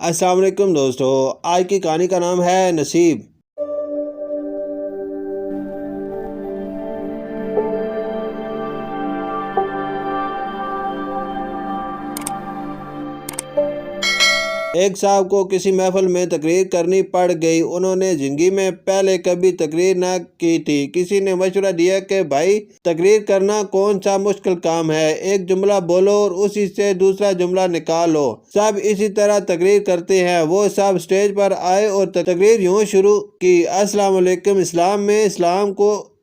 अस्सलाम वालेकुम दोस्तों। आज की कहानी का नाम है नसीब। एक साहब को किसी महफिल में तकरीर करनी पड़ गई। उन्होंने जिंदगी में पहले कभी तकरीर ना की थी। किसी ने मशवरा दिया कि भाई तकरीर करना कौन सा मुश्किल काम है, एक जुमला बोलो और उसी से दूसरा जुमला निकालो। सब इसी तरह तकरीर करते हैं। वो सब स्टेज पर आए और तकरीर यूं शुरू की, अस्सलाम वालेकुम। इस्लाम में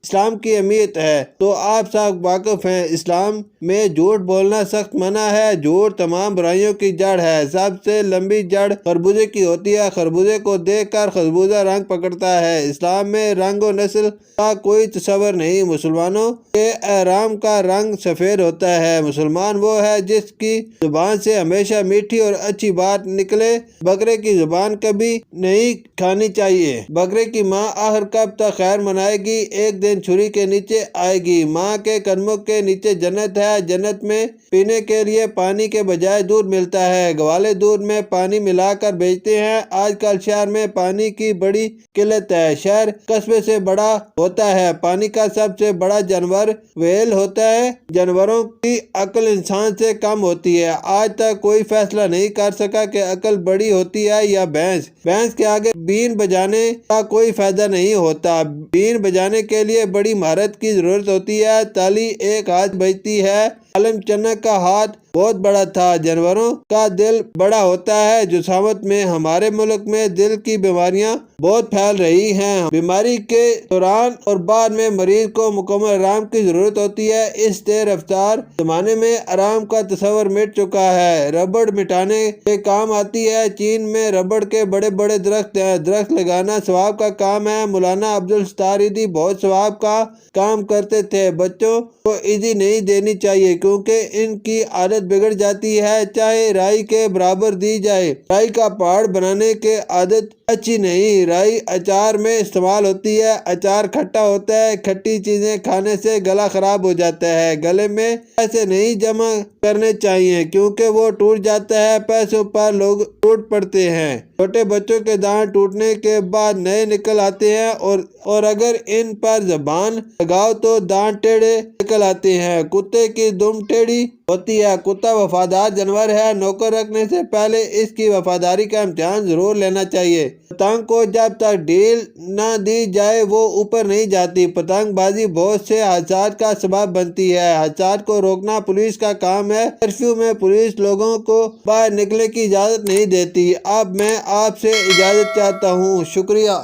इस्लाम की अहमियत है तो आप सब वाकिफ हैं। इस्लाम में झूठ बोलना सख्त मना है। झूठ तमाम बुराइयों की जड़ है। सबसे लंबी जड़ खरबूजे की होती है। खरबूजे को देखकर खरबूजा रंग पकड़ता है। इस्लाम में रंग और नस्ल का कोई तस्वर नहीं। मुसलमानों के एहराम का रंग सफ़ेद होता है। मुसलमान वो है जिसकी जुबान से हमेशा मीठी और अच्छी बात निकले। बकरे की जुबान कभी नहीं खानी चाहिए। बकरे की माँ आखिर कब तक खैर मनाएगी। एक दिन छुरी के नीचे आएगी। माँ के कदमों के नीचे जन्नत है। जन्नत में पीने के लिए पानी के बजाय दूध मिलता है। ग्वाले दूध में पानी मिलाकर बेचते हैं। आजकल शहर में पानी की बड़ी किल्लत है। शहर कस्बे से बड़ा होता है। पानी का सबसे बड़ा जानवर व्हेल होता है। जानवरों की अक्ल इंसान से कम होती है। आज तक कोई फैसला नहीं कर सका कि अक्ल बड़ी होती है या भैंस। भैंस के आगे बीन बजाने का कोई फायदा नहीं होता। बीन बजाने के लिए बड़ी महारत की जरूरत होती है। ताली एक हाथ बजती है। आलम चन्ना का हाथ बहुत बड़ा था। जानवरों का दिल बड़ा होता है। जुसामत में हमारे मुल्क में दिल की बीमारियां बहुत फैल रही हैं। बीमारी के दौरान और बाद में मरीज को मुकम्मल आराम की जरूरत होती है। इस तेज रफ्तार जमाने में आराम का तस्वर मिट चुका है। रबड़ मिटाने के काम आती है। चीन में रबड़ के बड़े बड़े दरख्त हैं। दरख्त लगाना सवाब का काम है। मौलाना अब्दुल सत्तार ईदी बहुत सवाब का काम करते थे। बच्चों को ईदी नहीं देनी चाहिए क्योंकि इनकी आदत बिगड़ जाती है। चाहे राई के बराबर दी जाए। राई का पहाड़ बनाने के आदत अच्छी नहीं। राई अचार में इस्तेमाल होती है। अचार खट्टा होता है। खट्टी चीजें खाने से गला खराब हो जाता है। गले में पैसे नहीं जमा करने चाहिए क्योंकि वो टूट जाता है। पैसों पर लोग टूट पड़ते हैं। छोटे बच्चों के दांत टूटने के बाद नए निकल आते हैं और अगर इन पर जबान लगाओ तो दांत टेढ़े निकल आते हैं। कुत्ते की दुम टेढ़ी होती है। कुत्ता वफादार जानवर है। नौकर रखने से पहले इसकी वफादारी का इम्तिहान जरूर लेना चाहिए। पतंग को जब तक ढील न दी जाए वो ऊपर नहीं जाती। पतंगबाजी बहुत से हादसात का सबब बनती है। हादसात को रोकना पुलिस का काम है। कर्फ्यू में पुलिस लोगों को बाहर निकलने की इजाजत नहीं देती। अब मैं आपसे इजाजत चाहता हूँ। शुक्रिया।